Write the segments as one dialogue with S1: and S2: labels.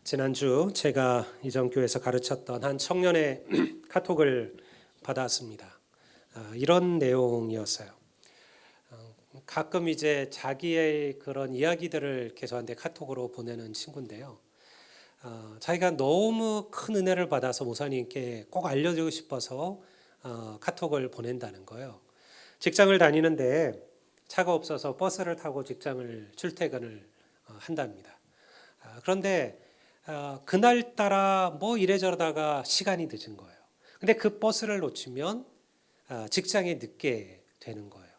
S1: 지난주 제가 이전교회에서 가르쳤던 한 청년의 카톡을 받았습니다. 이런 내용이었어요. 가끔 이제 자기의 그런 이야기들을 저한테 카톡으로 보내는 친구인데요. 자기가 너무 큰 은혜를 받아서 목사님께 꼭 알려주고 싶어서 카톡을 보낸다는 거예요. 직장을 다니는데 차가 없어서 버스를 타고 직장을 출퇴근을 한답니다. 그런데 그날따라 뭐 이래저러다가 시간이 늦은 거예요. 근데 그 버스를 놓치면 직장에 늦게 되는 거예요.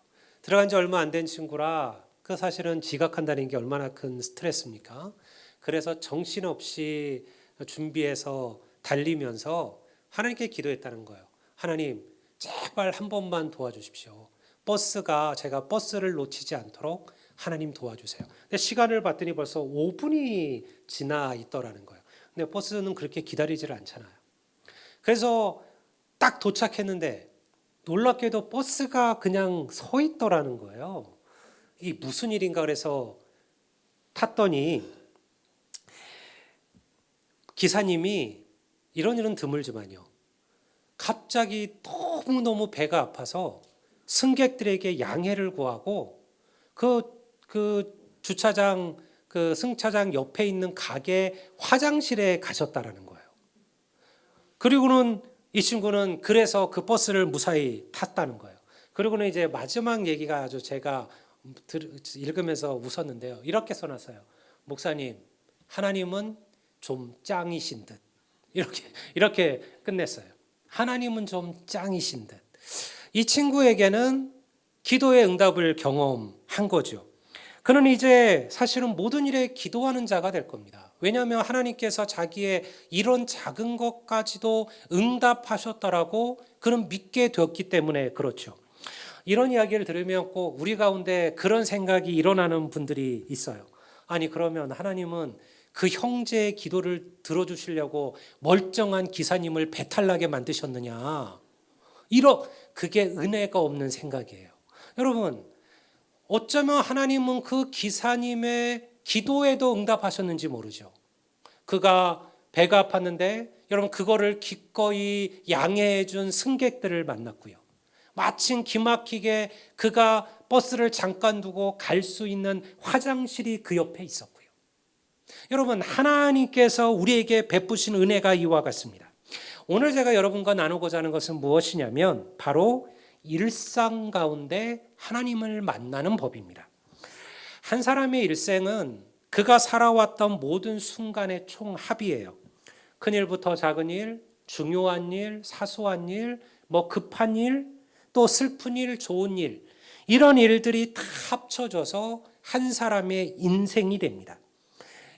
S1: 들어간 지 얼마 안 된 친구라 그 사실은 지각한다는 게 얼마나 큰 스트레스입니까? 그래서 정신없이 준비해서 달리면서 하나님께 기도했다는 거예요. 하나님, 제발 한 번만 도와주십시오. 제가 버스를 놓치지 않도록 하나님 도와주세요. 근데 시간을 봤더니 벌써 5분이 지나 있더라는 거예요. 근데 버스는 그렇게 기다리지를 않잖아요. 그래서 딱 도착했는데 놀랍게도 버스가 그냥 서 있더라는 거예요. 이게 무슨 일인가 그래서 탔더니 기사님이 이런 드물지만요. 갑자기 너무너무 배가 아파서 승객들에게 양해를 구하고 그 주차장 그 승차장 옆에 있는 가게 화장실에 가셨다라는 거예요. 그리고는 이 친구는 그래서 그 버스를 무사히 탔다는 거예요. 그리고는 이제 마지막 얘기가 아주 제가 읽으면서 웃었는데요. 이렇게 써놨어요. 목사님, 하나님은 좀 짱이신 듯. 이렇게 끝냈어요. 하나님은 좀 짱이신 듯. 이 친구에게는 기도의 응답을 경험한 거죠. 그는 이제 사실은 모든 일에 기도하는 자가 될 겁니다. 왜냐하면 하나님께서 자기의 이런 작은 것까지도 응답하셨다라고 그는 믿게 되었기 때문에 그렇죠. 이런 이야기를 들으면 꼭 우리 가운데 그런 생각이 일어나는 분들이 있어요. 아니 그러면 하나님은 그 형제의 기도를 들어주시려고 멀쩡한 기사님을 배탈나게 만드셨느냐. 그게 은혜가 없는 생각이에요. 여러분, 어쩌면 하나님은 그 기사님의 기도에도 응답하셨는지 모르죠. 그가 배가 아팠는데 여러분 그거를 기꺼이 양해해 준 승객들을 만났고요. 마침 기막히게 그가 버스를 잠깐 두고 갈 수 있는 화장실이 그 옆에 있었고요. 여러분 하나님께서 우리에게 베푸신 은혜가 이와 같습니다. 오늘 제가 여러분과 나누고자 하는 것은 무엇이냐면 바로 일상 가운데 하나님을 만나는 법입니다. 한 사람의 일생은 그가 살아왔던 모든 순간의 총합이에요. 큰 일부터 작은 일, 중요한 일, 사소한 일, 급한 일, 또 슬픈 일, 좋은 일, 이런 일들이 다 합쳐져서 한 사람의 인생이 됩니다.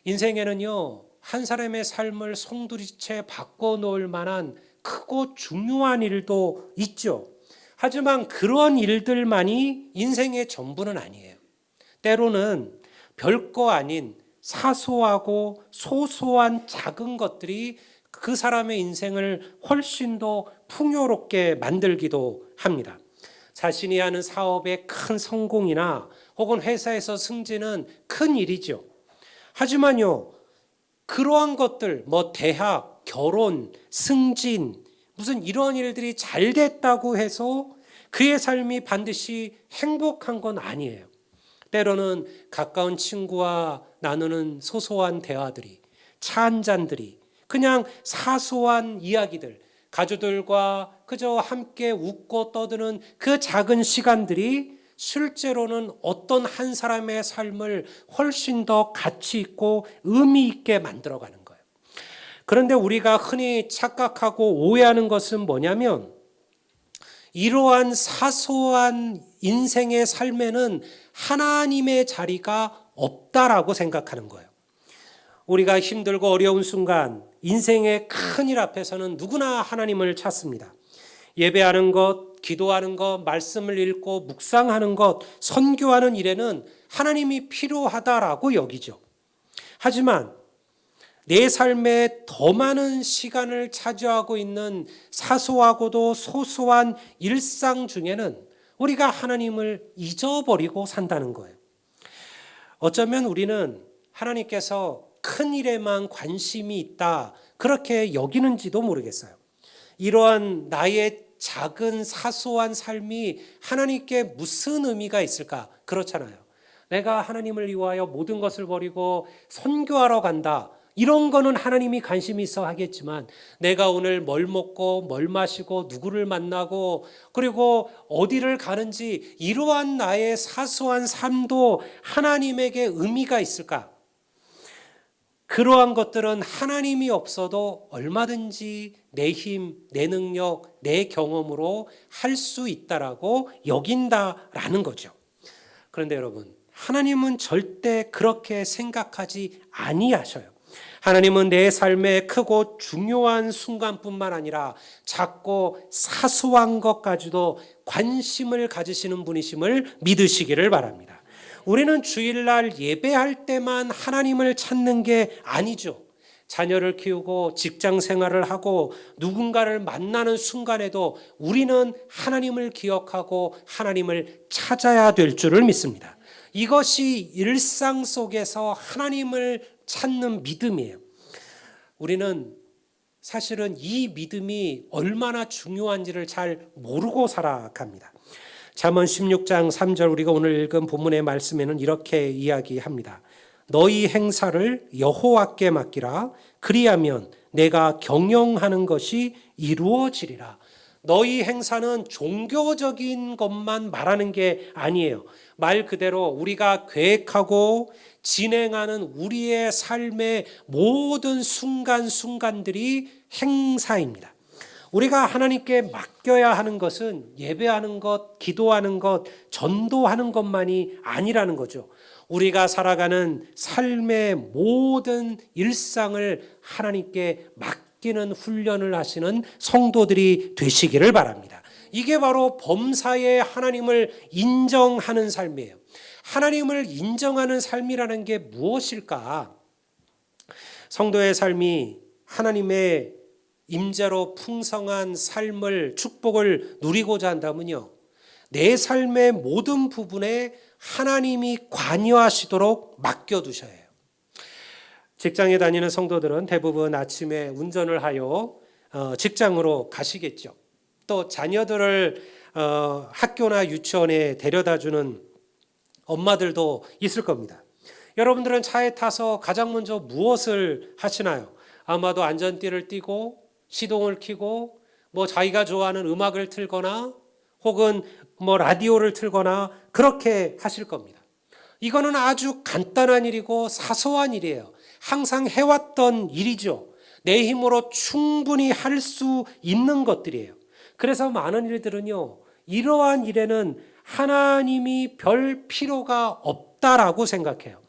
S1: 인생에는요, 한 사람의 삶을 송두리째 바꿔놓을 만한 크고 중요한 일도 있죠. 하지만 그런 일들만이 인생의 전부는 아니에요. 때로는 별거 아닌 사소하고 소소한 작은 것들이 그 사람의 인생을 훨씬 더 풍요롭게 만들기도 합니다. 자신이 하는 사업의 큰 성공이나 혹은 회사에서 승진은 큰 일이죠. 하지만요, 그러한 것들, 대학, 결혼, 승진, 무슨 이런 일들이 잘 됐다고 해서 그의 삶이 반드시 행복한 건 아니에요. 때로는 가까운 친구와 나누는 소소한 대화들이, 차 한 잔들이, 그냥 사소한 이야기들, 가족들과 그저 함께 웃고 떠드는 그 작은 시간들이 실제로는 어떤 한 사람의 삶을 훨씬 더 가치 있고 의미 있게 만들어가는 거예요. 그런데 우리가 흔히 착각하고 오해하는 것은 뭐냐면 이러한 사소한 인생의 삶에는 하나님의 자리가 없다라고 생각하는 거예요. 우리가 힘들고 어려운 순간 인생의 큰일 앞에서는 누구나 하나님을 찾습니다. 예배하는 것, 기도하는 것, 말씀을 읽고 묵상하는 것, 선교하는 일에는 하나님이 필요하다라고 여기죠. 하지만 내 삶에 더 많은 시간을 차지하고 있는 사소하고도 소소한 일상 중에는 우리가 하나님을 잊어버리고 산다는 거예요. 어쩌면 우리는 하나님께서 큰 일에만 관심이 있다, 그렇게 여기는지도 모르겠어요. 이러한 나의 작은 사소한 삶이 하나님께 무슨 의미가 있을까? 그렇잖아요. 내가 하나님을 위하여 모든 것을 버리고 선교하러 간다, 이런 거는 하나님이 관심이 있어 하겠지만, 내가 오늘 뭘 먹고 뭘 마시고 누구를 만나고 그리고 어디를 가는지, 이러한 나의 사소한 삶도 하나님에게 의미가 있을까? 그러한 것들은 하나님이 없어도 얼마든지 내 힘, 내 능력, 내 경험으로 할 수 있다라고 여긴다라는 거죠. 그런데 여러분, 하나님은 절대 그렇게 생각하지 아니하셔요. 하나님은 내 삶의 크고 중요한 순간뿐만 아니라 작고 사소한 것까지도 관심을 가지시는 분이심을 믿으시기를 바랍니다. 우리는 주일날 예배할 때만 하나님을 찾는 게 아니죠. 자녀를 키우고 직장 생활을 하고 누군가를 만나는 순간에도 우리는 하나님을 기억하고 하나님을 찾아야 될 줄을 믿습니다. 이것이 일상 속에서 하나님을 찾는 믿음이에요. 우리는 사실은 이 믿음이 얼마나 중요한지를 잘 모르고 살아갑니다. 잠언 16장 3절, 우리가 오늘 읽은 본문의 말씀에는 이렇게 이야기합니다. 너희 행사를 여호와께 맡기라. 그리하면 내가 경영하는 것이 이루어지리라. 너희 행사는 종교적인 것만 말하는 게 아니에요. 말 그대로 우리가 계획하고 진행하는 우리의 삶의 모든 순간순간들이 행사입니다. 우리가 하나님께 맡겨야 하는 것은 예배하는 것, 기도하는 것, 전도하는 것만이 아니라는 거죠. 우리가 살아가는 삶의 모든 일상을 하나님께 맡기는 훈련을 하시는 성도들이 되시기를 바랍니다. 이게 바로 범사에 하나님을 인정하는 삶이에요. 하나님을 인정하는 삶이라는 게 무엇일까? 성도의 삶이 하나님의 임재로 풍성한 삶을, 축복을 누리고자 한다면요, 내 삶의 모든 부분에 하나님이 관여하시도록 맡겨두셔야 해요. 직장에 다니는 성도들은 대부분 아침에 운전을 하여 직장으로 가시겠죠. 또 자녀들을 학교나 유치원에 데려다주는 엄마들도 있을 겁니다. 여러분들은 차에 타서 가장 먼저 무엇을 하시나요? 아마도 안전띠를 띠고 시동을 켜고 자기가 좋아하는 음악을 틀거나 혹은 라디오를 틀거나 그렇게 하실 겁니다. 이거는 아주 간단한 일이고 사소한 일이에요. 항상 해왔던 일이죠. 내 힘으로 충분히 할 수 있는 것들이에요. 그래서 많은 일들은요, 이러한 일에는 하나님이 별 필요가 없다라고 생각해요.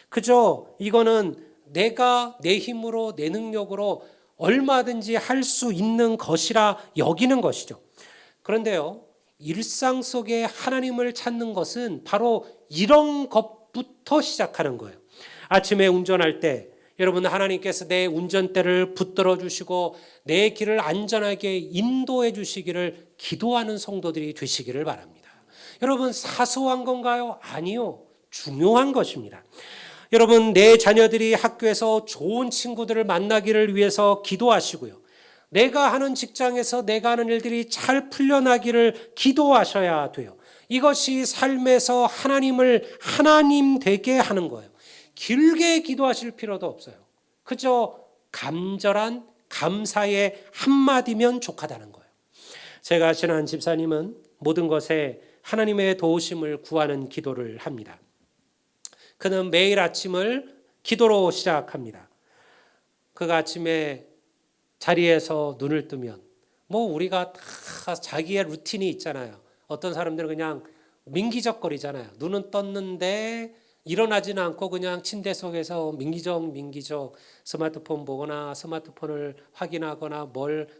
S1: 그저 이거는 내가 내 힘으로 내 능력으로 얼마든지 할 수 있는 것이라 여기는 것이죠. 그런데요, 일상 속에 하나님을 찾는 것은 바로 이런 것부터 시작하는 거예요. 아침에 운전할 때 여러분, 하나님께서 내 운전대를 붙들어 주시고 내 길을 안전하게 인도해 주시기를 기도하는 성도들이 되시기를 바랍니다. 여러분, 사소한 건가요? 아니요, 중요한 것입니다. 여러분, 내 자녀들이 학교에서 좋은 친구들을 만나기를 위해서 기도하시고요, 내가 하는 직장에서 내가 하는 일들이 잘 풀려나기를 기도하셔야 돼요. 이것이 삶에서 하나님을 하나님 되게 하는 거예요. 길게 기도하실 필요도 없어요. 그저 간절한 감사의 한마디면 족하다는 거예요. 제가 친한 집사님은 모든 것에 하나님의 도우심을 구하는 기도를 합니다. 그는 매일 아침을 기도로 시작합니다. 그가 아침에 자리에서 눈을 뜨면 우리가 다 자기의 루틴이 있잖아요. 어떤 사람들은 그냥 민기적거리잖아요. 눈은 떴는데 일어나지는 않고 그냥 침대 속에서 민기적 스마트폰 보거나 스마트폰을 확인하거나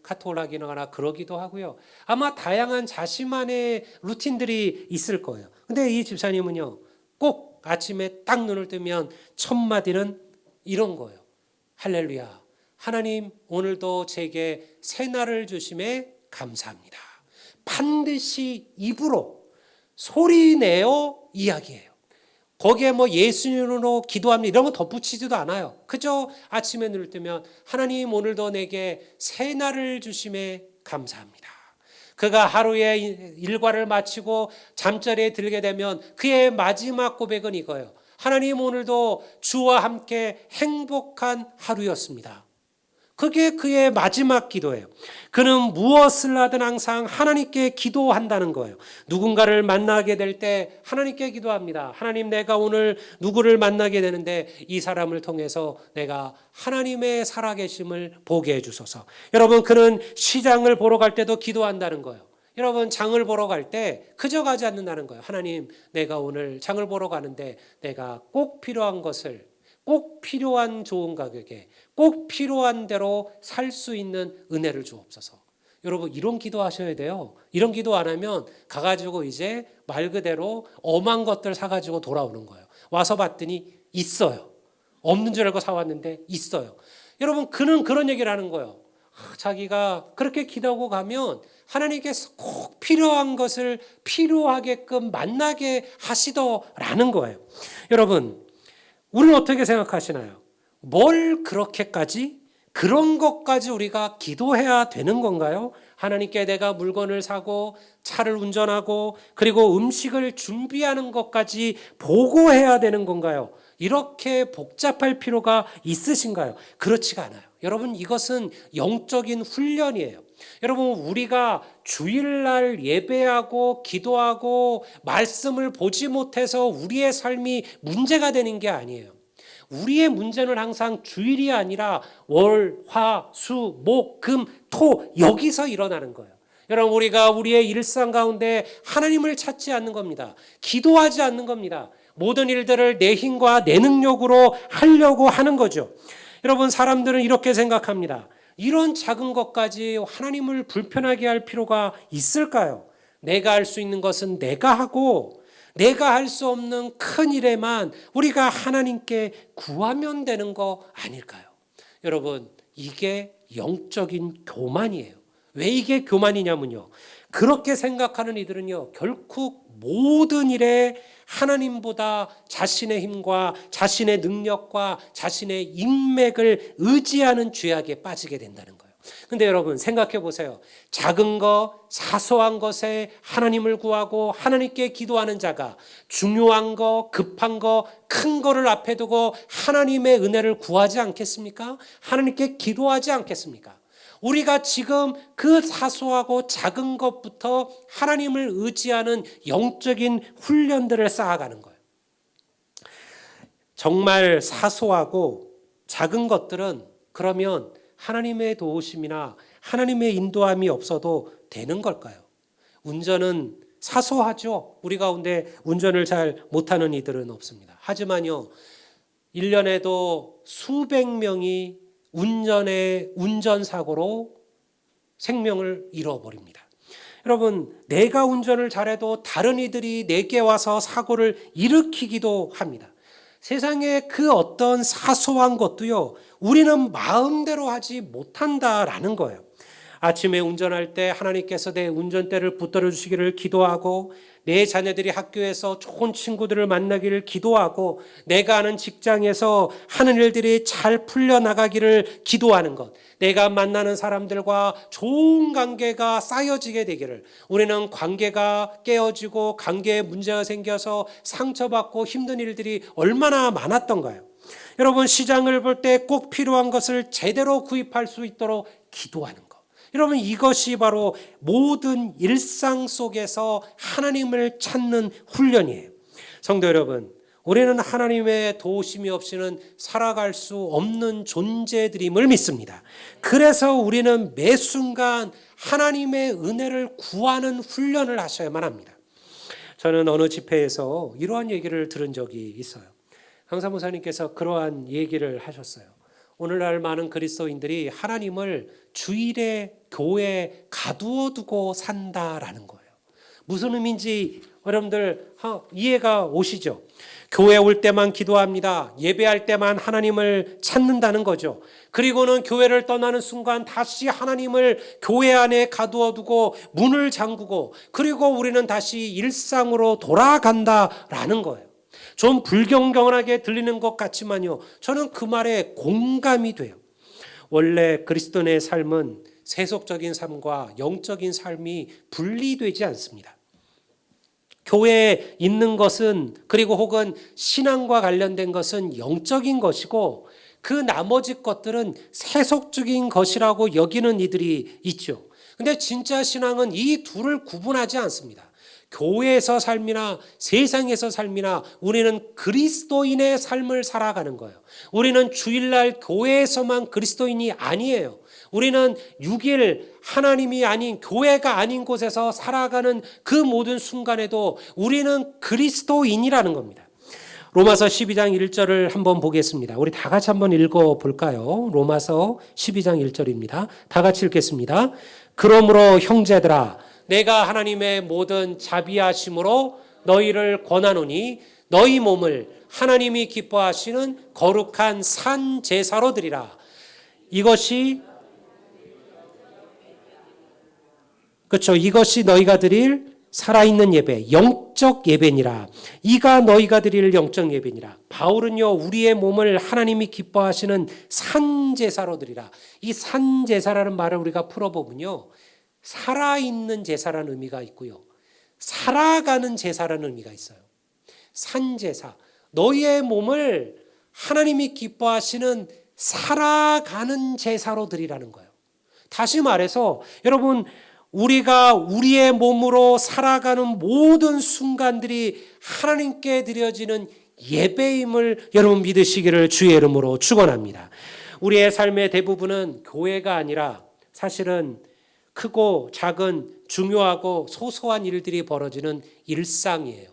S1: 카톡을 확인하거나 그러기도 하고요. 아마 다양한 자신만의 루틴들이 있을 거예요. 근데 이 집사님은요, 꼭 아침에 딱 눈을 뜨면 첫 마디는 이런 거예요. 할렐루야, 하나님 오늘도 제게 새날을 주심에 감사합니다. 반드시 입으로 소리내어 이야기해요. 거기에 뭐 예수님으로 기도합니다 이런 거 덧붙이지도 않아요. 그저 아침에 눈을 뜨면 하나님 오늘도 내게 새 날을 주심에 감사합니다. 그가 하루의 일과를 마치고 잠자리에 들게 되면 그의 마지막 고백은 이거예요. 하나님 오늘도 주와 함께 행복한 하루였습니다. 그게 그의 마지막 기도예요. 그는 무엇을 하든 항상 하나님께 기도한다는 거예요. 누군가를 만나게 될 때 하나님께 기도합니다. 하나님, 내가 오늘 누구를 만나게 되는데 이 사람을 통해서 내가 하나님의 살아계심을 보게 해주소서. 여러분, 그는 시장을 보러 갈 때도 기도한다는 거예요. 여러분, 장을 보러 갈 때 그저 가지 않는다는 거예요. 하나님, 내가 오늘 장을 보러 가는데 내가 꼭 필요한 것을, 꼭 필요한 좋은 가격에 꼭 필요한 대로 살 수 있는 은혜를 주옵소서. 여러분, 이런 기도 하셔야 돼요. 이런 기도 안 하면 가가지고 이제 말 그대로 엄한 것들 사가지고 돌아오는 거예요. 와서 봤더니 있어요. 없는 줄 알고 사왔는데 있어요. 여러분, 그는 그런 얘기를 하는 거예요. 자기가 그렇게 기도하고 가면 하나님께서 꼭 필요한 것을 필요하게끔 만나게 하시더라는 거예요. 여러분, 우리는 어떻게 생각하시나요? 뭘 그렇게까지, 그런 것까지 우리가 기도해야 되는 건가요? 하나님께 내가 물건을 사고 차를 운전하고 그리고 음식을 준비하는 것까지 보고해야 되는 건가요? 이렇게 복잡할 필요가 있으신가요? 그렇지가 않아요. 여러분, 이것은 영적인 훈련이에요. 여러분, 우리가 주일날 예배하고 기도하고 말씀을 보지 못해서 우리의 삶이 문제가 되는 게 아니에요. 우리의 문제는 항상 주일이 아니라 월, 화, 수, 목, 금, 토 여기서 일어나는 거예요. 여러분, 우리가 우리의 일상 가운데 하나님을 찾지 않는 겁니다. 기도하지 않는 겁니다. 모든 일들을 내 힘과 내 능력으로 하려고 하는 거죠. 여러분, 사람들은 이렇게 생각합니다. 이런 작은 것까지 하나님을 불편하게 할 필요가 있을까요? 내가 할 수 있는 것은 내가 하고 내가 할 수 없는 큰 일에만 우리가 하나님께 구하면 되는 거 아닐까요? 여러분, 이게 영적인 교만이에요. 왜 이게 교만이냐면요, 그렇게 생각하는 이들은요, 결국 모든 일에 하나님보다 자신의 힘과 자신의 능력과 자신의 인맥을 의지하는 죄악에 빠지게 된다는 거예요. 근데 여러분, 생각해 보세요. 작은 거, 사소한 것에 하나님을 구하고 하나님께 기도하는 자가 중요한 거, 급한 거, 큰 거를 앞에 두고 하나님의 은혜를 구하지 않겠습니까? 하나님께 기도하지 않겠습니까? 우리가 지금 그 사소하고 작은 것부터 하나님을 의지하는 영적인 훈련들을 쌓아가는 거예요. 정말 사소하고 작은 것들은 그러면 하나님의 도우심이나 하나님의 인도함이 없어도 되는 걸까요? 운전은 사소하죠. 우리 가운데 운전을 잘 못하는 이들은 없습니다. 하지만요, 1년에도 수백 명이 운전사고로 생명을 잃어버립니다. 여러분, 내가 운전을 잘해도 다른 이들이 내게 와서 사고를 일으키기도 합니다. 세상에 그 어떤 사소한 것도요, 우리는 마음대로 하지 못한다라는 거예요. 아침에 운전할 때 하나님께서 내 운전대를 붙들어 주시기를 기도하고, 내 자녀들이 학교에서 좋은 친구들을 만나기를 기도하고, 내가 하는 직장에서 하는 일들이 잘 풀려나가기를 기도하는 것, 내가 만나는 사람들과 좋은 관계가 쌓여지게 되기를, 우리는 관계가 깨어지고 관계에 문제가 생겨서 상처받고 힘든 일들이 얼마나 많았던가요? 여러분, 시장을 볼 때 꼭 필요한 것을 제대로 구입할 수 있도록 기도하는 것, 여러분, 이것이 바로 모든 일상 속에서 하나님을 찾는 훈련이에요. 성도 여러분, 우리는 하나님의 도우심이 없이는 살아갈 수 없는 존재들임을 믿습니다. 그래서 우리는 매 순간 하나님의 은혜를 구하는 훈련을 하셔야만 합니다. 저는 어느 집회에서 이러한 얘기를 들은 적이 있어요. 강사 목사님께서 그러한 얘기를 하셨어요. 오늘날 많은 그리스도인들이 하나님을 주일에 교회에 가두어 두고 산다라는 거예요. 무슨 의미인지 여러분들 이해가 오시죠? 교회 올 때만 기도합니다. 예배할 때만 하나님을 찾는다는 거죠. 그리고는 교회를 떠나는 순간 다시 하나님을 교회 안에 가두어 두고 문을 잠그고, 그리고 우리는 다시 일상으로 돌아간다라는 거예요. 좀 불경건하게 들리는 것 같지만요, 저는 그 말에 공감이 돼요. 원래 그리스도인의 삶은 세속적인 삶과 영적인 삶이 분리되지 않습니다. 교회에 있는 것은, 그리고 혹은 신앙과 관련된 것은 영적인 것이고, 그 나머지 것들은 세속적인 것이라고 여기는 이들이 있죠. 근데 진짜 신앙은 이 둘을 구분하지 않습니다. 교회에서 삶이나 세상에서 삶이나 우리는 그리스도인의 삶을 살아가는 거예요. 우리는 주일날 교회에서만 그리스도인이 아니에요. 우리는 6일 하나님이 아닌, 교회가 아닌 곳에서 살아가는 그 모든 순간에도 우리는 그리스도인이라는 겁니다. 로마서 12장 1절을 한번 보겠습니다. 우리 다 같이 한번 읽어볼까요? 로마서 12장 1절입니다. 다 같이 읽겠습니다. 그러므로 형제들아, 내가 하나님의 모든 자비하심으로 너희를 권하노니 너희 몸을 하나님이 기뻐하시는 거룩한 산 제사로 드리라. 이것이, 그렇죠, 이것이 너희가 드릴 살아있는 예배, 영적 예배니라. 이가 너희가 드릴 영적 예배니라. 바울은요, 우리의 몸을 하나님이 기뻐하시는 산 제사로 드리라. 이 산 제사라는 말을 우리가 풀어보면요, 살아있는 제사라는 의미가 있고요, 살아가는 제사라는 의미가 있어요. 산제사, 너희의 몸을 하나님이 기뻐하시는 살아가는 제사로 드리라는 거예요. 다시 말해서 여러분, 우리가 우리의 몸으로 살아가는 모든 순간들이 하나님께 드려지는 예배임을 여러분 믿으시기를 주의 이름으로 축원합니다. 우리의 삶의 대부분은 교회가 아니라 사실은 크고 작은 중요하고 소소한 일들이 벌어지는 일상이에요.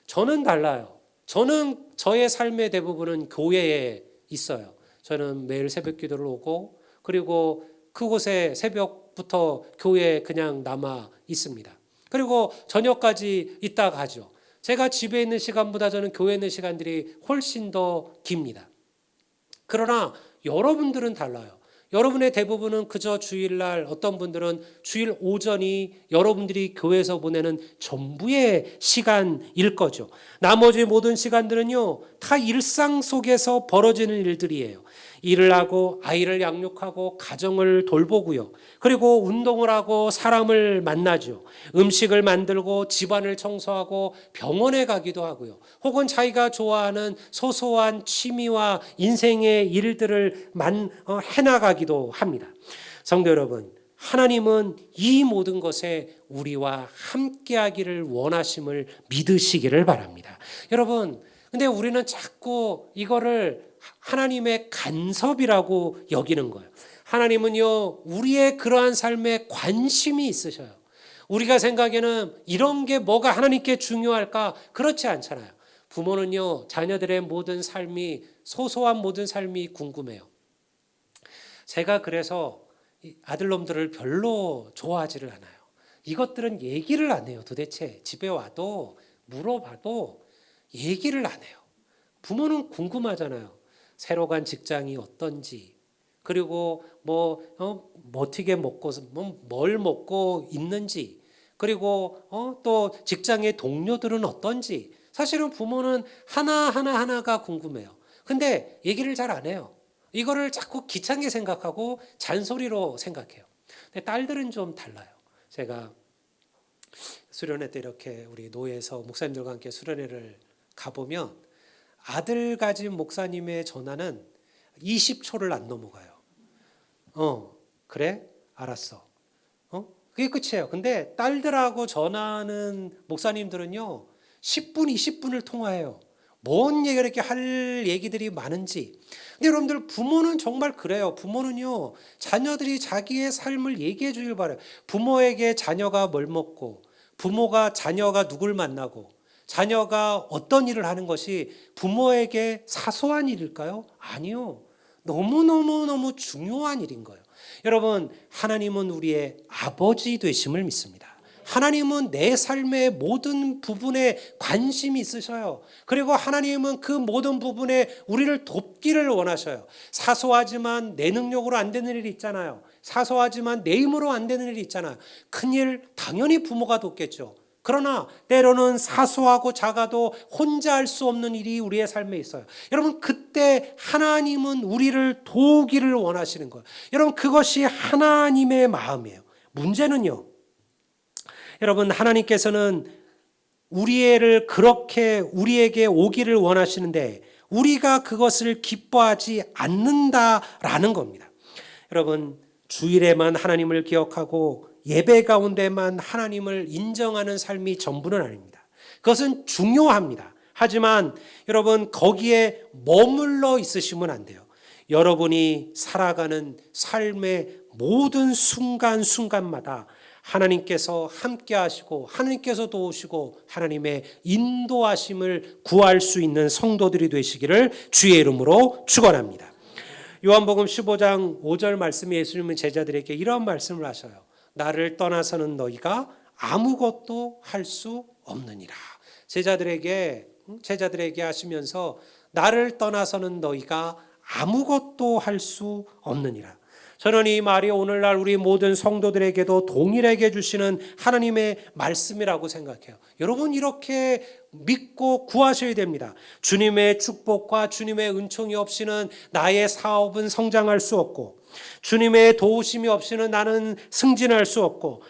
S1: 저는 달라요. 저는 저의 삶의 대부분은 교회에 있어요. 저는 매일 새벽 기도를 오고, 그리고 그곳에 새벽부터 교회에 그냥 남아 있습니다. 그리고 저녁까지 있다 가죠. 제가 집에 있는 시간보다 저는 교회에 있는 시간들이 훨씬 더 깁니다. 그러나 여러분들은 달라요. 여러분의 대부분은 그저 주일날, 어떤 분들은 주일 오전이 여러분들이 교회에서 보내는 전부의 시간일 거죠. 나머지 모든 시간들은요, 다 일상 속에서 벌어지는 일들이에요. 일을 하고 아이를 양육하고 가정을 돌보고요. 그리고 운동을 하고 사람을 만나죠. 음식을 만들고 집안을 청소하고 병원에 가기도 하고요. 혹은 자기가 좋아하는 소소한 취미와 인생의 일들을 해나가기도 합니다. 성도 여러분, 하나님은 이 모든 것에 우리와 함께하기를 원하심을 믿으시기를 바랍니다. 여러분, 근데 우리는 자꾸 이거를 하나님의 간섭이라고 여기는 거예요. 하나님은요, 우리의 그러한 삶에 관심이 있으셔요. 우리가 생각에는 이런 게 뭐가 하나님께 중요할까? 그렇지 않잖아요. 부모는요, 자녀들의 모든 삶이, 소소한 모든 삶이 궁금해요. 제가 그래서 아들놈들을 별로 좋아하지를 않아요. 이것들은 얘기를 안 해요. 도대체 집에 와도 물어봐도 얘기를 안 해요. 부모는 궁금하잖아요. 새로 간 직장이 어떤지, 그리고 어떻게 먹고, 뭘 먹고 있는지, 그리고 또 직장의 동료들은 어떤지. 사실은 부모는 하나가 궁금해요. 근데 얘기를 잘 안 해요. 이거를 자꾸 귀찮게 생각하고 잔소리로 생각해요. 근데 딸들은 좀 달라요. 제가 수련회 때 이렇게 우리 노예에서 목사님들과 함께 수련회를 가보면 아들 가진 목사님의 전화는 20초를 안 넘어가요. 그래? 알았어. 그게 끝이에요. 근데 딸들하고 전화하는 목사님들은요, 10분, 20분을 통화해요. 뭔 얘기가 이렇게 할 얘기들이 많은지. 근데 여러분들, 부모는 정말 그래요. 부모는요, 자녀들이 자기의 삶을 얘기해 주길 바라요. 부모에게 자녀가 뭘 먹고, 부모가 자녀가 누굴 만나고, 자녀가 어떤 일을 하는 것이 부모에게 사소한 일일까요? 아니요. 너무너무 중요한 일인 거예요. 여러분, 하나님은 우리의 아버지 되심을 믿습니다. 하나님은 내 삶의 모든 부분에 관심이 있으셔요. 그리고 하나님은 그 모든 부분에 우리를 돕기를 원하셔요. 사소하지만 내 능력으로 안 되는 일이 있잖아요. 사소하지만 내 힘으로 안 되는 일이 있잖아요. 큰일 당연히 부모가 돕겠죠. 그러나 때로는 사소하고 작아도 혼자 할 수 없는 일이 우리의 삶에 있어요. 여러분, 그때 하나님은 우리를 도우기를 원하시는 거예요. 여러분, 그것이 하나님의 마음이에요. 문제는요, 여러분, 하나님께서는 우리를 그렇게 우리에게 오기를 원하시는데 우리가 그것을 기뻐하지 않는다라는 겁니다. 여러분, 주일에만 하나님을 기억하고 예배 가운데만 하나님을 인정하는 삶이 전부는 아닙니다. 그것은 중요합니다. 하지만 여러분, 거기에 머물러 있으시면 안 돼요. 여러분이 살아가는 삶의 모든 순간순간마다 하나님께서 함께 하시고 하나님께서 도우시고 하나님의 인도하심을 구할 수 있는 성도들이 되시기를 주의 이름으로 축원합니다. 요한복음 15장 5절 말씀에 예수님은 제자들에게 이런 말씀을 하셔요. 나를 떠나서는 너희가 아무것도 할 수 없느니라. 제자들에게 하시면서 나를 떠나서는 너희가 아무것도 할 수 없느니라. 저는 이 말이 오늘날 우리 모든 성도들에게도 동일하게 주시는 하나님의 말씀이라고 생각해요. 여러분, 이렇게 믿고 구하셔야 됩니다. 주님의 축복과 주님의 은총이 없이는 나의 사업은 성장할 수 없고, 주님의 도우심이 없이는 나는 승진할 수 없고,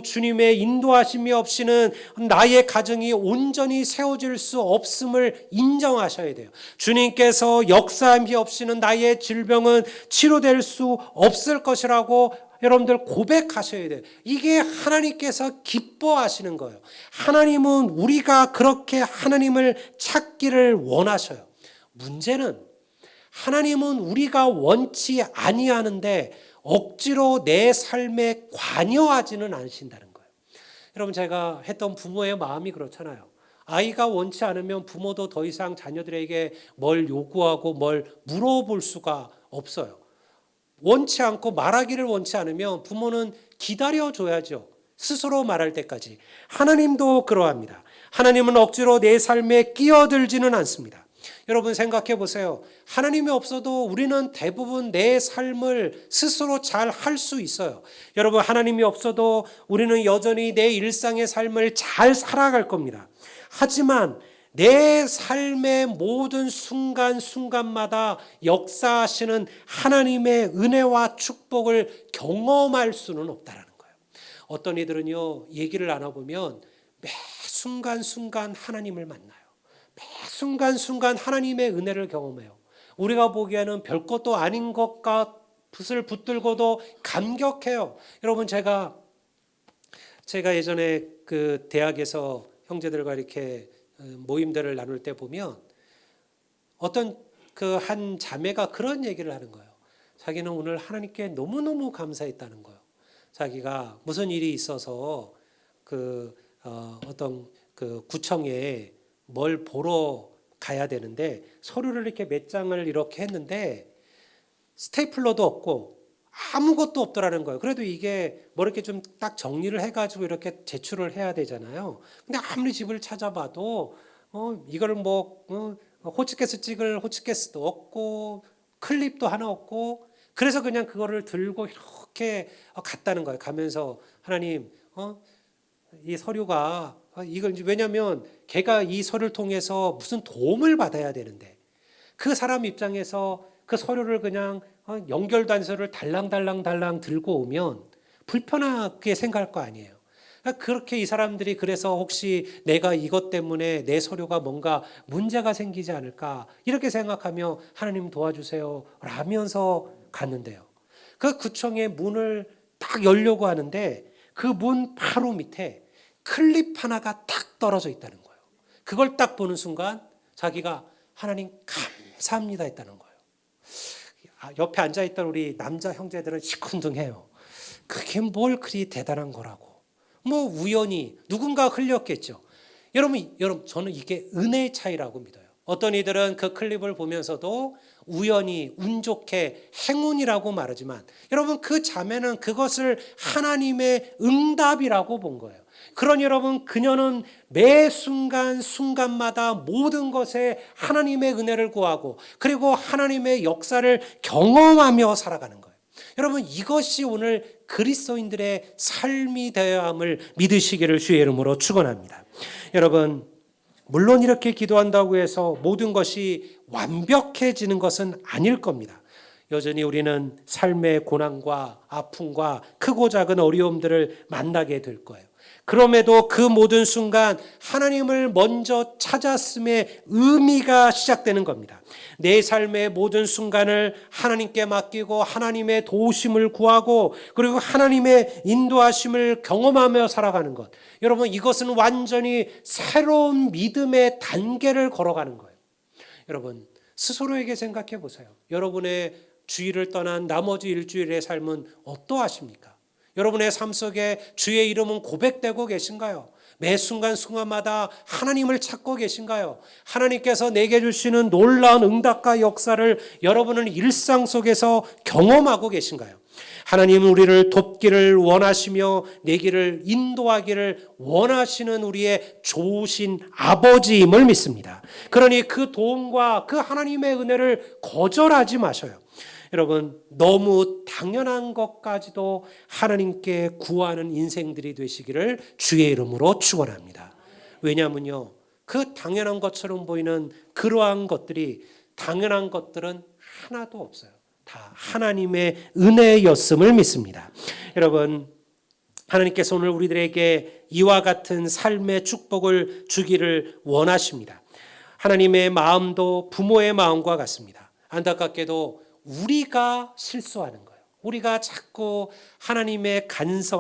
S1: 주님의 인도하심이 없이는 나의 가정이 온전히 세워질 수 없음을 인정하셔야 돼요. 주님께서 역사함이 없이는 나의 질병은 치료될 수 없을 것이라고 여러분들 고백하셔야 돼요. 이게 하나님께서 기뻐하시는 거예요. 하나님은 우리가 그렇게 하나님을 찾기를 원하셔요. 문제는 하나님은 우리가 원치 아니하는데 억지로 내 삶에 관여하지는 않으신다는 거예요. 여러분, 제가 했던 부모의 마음이 그렇잖아요. 아이가 원치 않으면 부모도 더 이상 자녀들에게 뭘 요구하고 뭘 물어볼 수가 없어요. 원치 않고 말하기를 원치 않으면 부모는 기다려줘야죠. 스스로 말할 때까지. 하나님도 그러합니다. 하나님은 억지로 내 삶에 끼어들지는 않습니다. 여러분, 생각해 보세요. 하나님이 없어도 우리는 대부분 내 삶을 스스로 잘 할 수 있어요. 여러분, 하나님이 없어도 우리는 여전히 내 일상의 삶을 잘 살아갈 겁니다. 하지만 내 삶의 모든 순간순간마다 역사하시는 하나님의 은혜와 축복을 경험할 수는 없다는 거예요. 어떤 이들은요, 얘기를 나눠보면 매 순간순간 하나님을 만나요. 매 순간순간 하나님의 은혜를 경험해요. 우리가 보기에는 별것도 아닌 것과 붓을 붙들고도 감격해요. 여러분, 제가 예전에 그 대학에서 형제들과 이렇게 모임들을 나눌 때 보면 어떤 그 한 자매가 그런 얘기를 하는 거예요. 자기는 오늘 하나님께 너무너무 감사했다는 거예요. 자기가 무슨 일이 있어서 어떤 그 구청에 뭘 보러 가야 되는데 서류를 이렇게 몇 장을 이렇게 했는데 스테이플러도 없고 아무것도 없더라는 거예요. 그래도 이게 뭐 이렇게 좀 딱 정리를 해가지고 이렇게 제출을 해야 되잖아요. 근데 아무리 집을 찾아봐도 이걸 호치케스 찍을 호치케스도 없고 클립도 하나 없고, 그래서 그냥 그거를 들고 이렇게 갔다는 거예요. 가면서 하나님, 이 서류가 이걸 왜냐하면 걔가 이 서류를 통해서 무슨 도움을 받아야 되는데 그 사람 입장에서 그 서류를 그냥 연결도 안 서류를 달랑달랑 들고 오면 불편하게 생각할 거 아니에요. 그렇게 이 사람들이 그래서 혹시 내가 이것 때문에 내 서류가 뭔가 문제가 생기지 않을까 이렇게 생각하며 하나님 도와주세요 라면서 갔는데요. 그 구청의 문을 딱 열려고 하는데 그 문 바로 밑에 클립 하나가 딱 떨어져 있다는 거예요. 그걸 딱 보는 순간 자기가 하나님 감사합니다 했다는 거예요. 옆에 앉아있던 우리 남자 형제들은 시큰둥해요. 그게 뭘 그리 대단한 거라고. 뭐 우연히 누군가 흘렸겠죠. 여러분, 저는 이게 은혜의 차이라고 믿어요. 어떤 이들은 그 클립을 보면서도 우연히 운 좋게 행운이라고 말하지만 여러분, 그 자매는 그것을 하나님의 응답이라고 본 거예요. 그러니 여러분, 그녀는 매 순간마다 모든 것에 하나님의 은혜를 구하고 그리고 하나님의 역사를 경험하며 살아가는 거예요. 여러분, 이것이 오늘 그리스도인들의 삶이 되어야 함을 믿으시기를 주의 이름으로 축원합니다. 여러분, 물론 이렇게 기도한다고 해서 모든 것이 완벽해지는 것은 아닐 겁니다. 여전히 우리는 삶의 고난과 아픔과 크고 작은 어려움들을 만나게 될 거예요. 그럼에도 그 모든 순간 하나님을 먼저 찾았음의 의미가 시작되는 겁니다. 내 삶의 모든 순간을 하나님께 맡기고 하나님의 도우심을 구하고 그리고 하나님의 인도하심을 경험하며 살아가는 것. 여러분, 이것은 완전히 새로운 믿음의 단계를 걸어가는 거예요. 여러분, 스스로에게 생각해 보세요. 여러분의 주일을 떠난 나머지 일주일의 삶은 어떠하십니까? 여러분의 삶 속에 주의 이름은 고백되고 계신가요? 매 순간순간마다 하나님을 찾고 계신가요? 하나님께서 내게 주시는 놀라운 응답과 역사를 여러분은 일상 속에서 경험하고 계신가요? 하나님은 우리를 돕기를 원하시며 내 길을 인도하기를 원하시는 우리의 좋으신 아버지임을 믿습니다. 그러니 그 도움과 그 하나님의 은혜를 거절하지 마셔요. 여러분, 너무 당연한 것까지도 하나님께 구하는 인생들이 되시기를 주의 이름으로 축원합니다. 왜냐하면요, 그 당연한 것처럼 보이는 그러한 것들이 당연한 것들은 하나도 없어요. 다 하나님의 은혜였음을 믿습니다. 여러분, 하나님께서 오늘 우리들에게 이와 같은 삶의 축복을 주기를 원하십니다. 하나님의 마음도 부모의 마음과 같습니다. 안타깝게도 우리가 실수하는 거예요. 우리가 자꾸 하나님의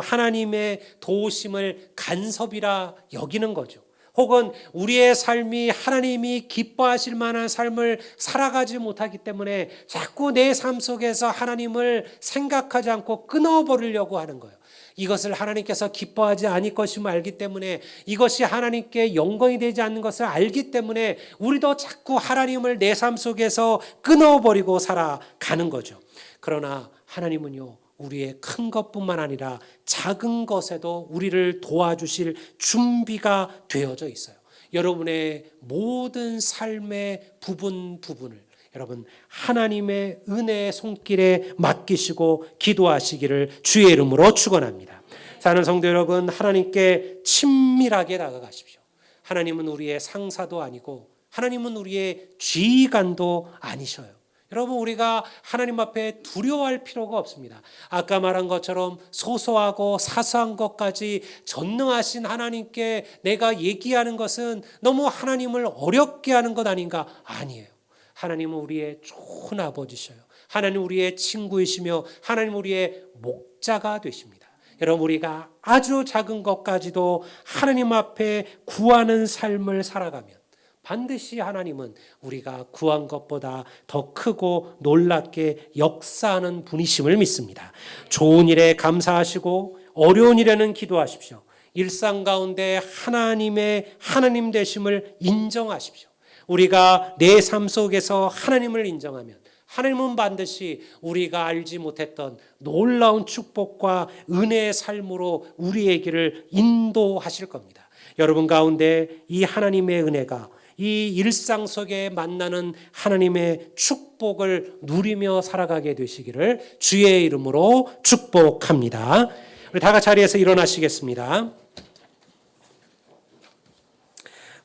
S1: 하나님의 도우심을 간섭이라 여기는 거죠. 혹은 우리의 삶이 하나님이 기뻐하실 만한 삶을 살아가지 못하기 때문에 자꾸 내 삶 속에서 하나님을 생각하지 않고 끊어버리려고 하는 거예요. 이것을 하나님께서 기뻐하지 않을 것임을 알기 때문에, 이것이 하나님께 영광이 되지 않는 것을 알기 때문에 우리도 자꾸 하나님을 내 삶 속에서 끊어버리고 살아가는 거죠. 그러나 하나님은요, 우리의 큰 것뿐만 아니라 작은 것에도 우리를 도와주실 준비가 되어져 있어요. 여러분의 모든 삶의 부분을 여러분 하나님의 은혜의 손길에 맡기시고 기도하시기를 주의 이름으로 축원합니다. 사는 성도 여러분, 하나님께 친밀하게 다가가십시오. 하나님은 우리의 상사도 아니고 하나님은 우리의 지휘관도 아니셔요. 여러분, 우리가 하나님 앞에 두려워할 필요가 없습니다. 아까 말한 것처럼 소소하고 사소한 것까지 전능하신 하나님께 내가 얘기하는 것은 너무 하나님을 어렵게 하는 것 아닌가? 아니에요. 하나님은 우리의 좋은 아버지셔요. 하나님 우리의 친구이시며 하나님 우리의 목자가 되십니다. 여러분, 우리가 아주 작은 것까지도 하나님 앞에 구하는 삶을 살아가면 반드시 하나님은 우리가 구한 것보다 더 크고 놀랍게 역사하는 분이심을 믿습니다. 좋은 일에 감사하시고 어려운 일에는 기도하십시오. 일상 가운데 하나님 되심을 인정하십시오. 우리가 내 삶 속에서 하나님을 인정하면 하나님은 반드시 우리가 알지 못했던 놀라운 축복과 은혜의 삶으로 우리의 길을 인도하실 겁니다. 여러분 가운데 이 하나님의 은혜가 이 일상 속에 만나는 하나님의 축복을 누리며 살아가게 되시기를 주의 이름으로 축복합니다. 우리 다 같이 자리에서 일어나시겠습니다.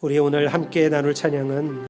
S1: 우리 오늘 함께 나눌 찬양은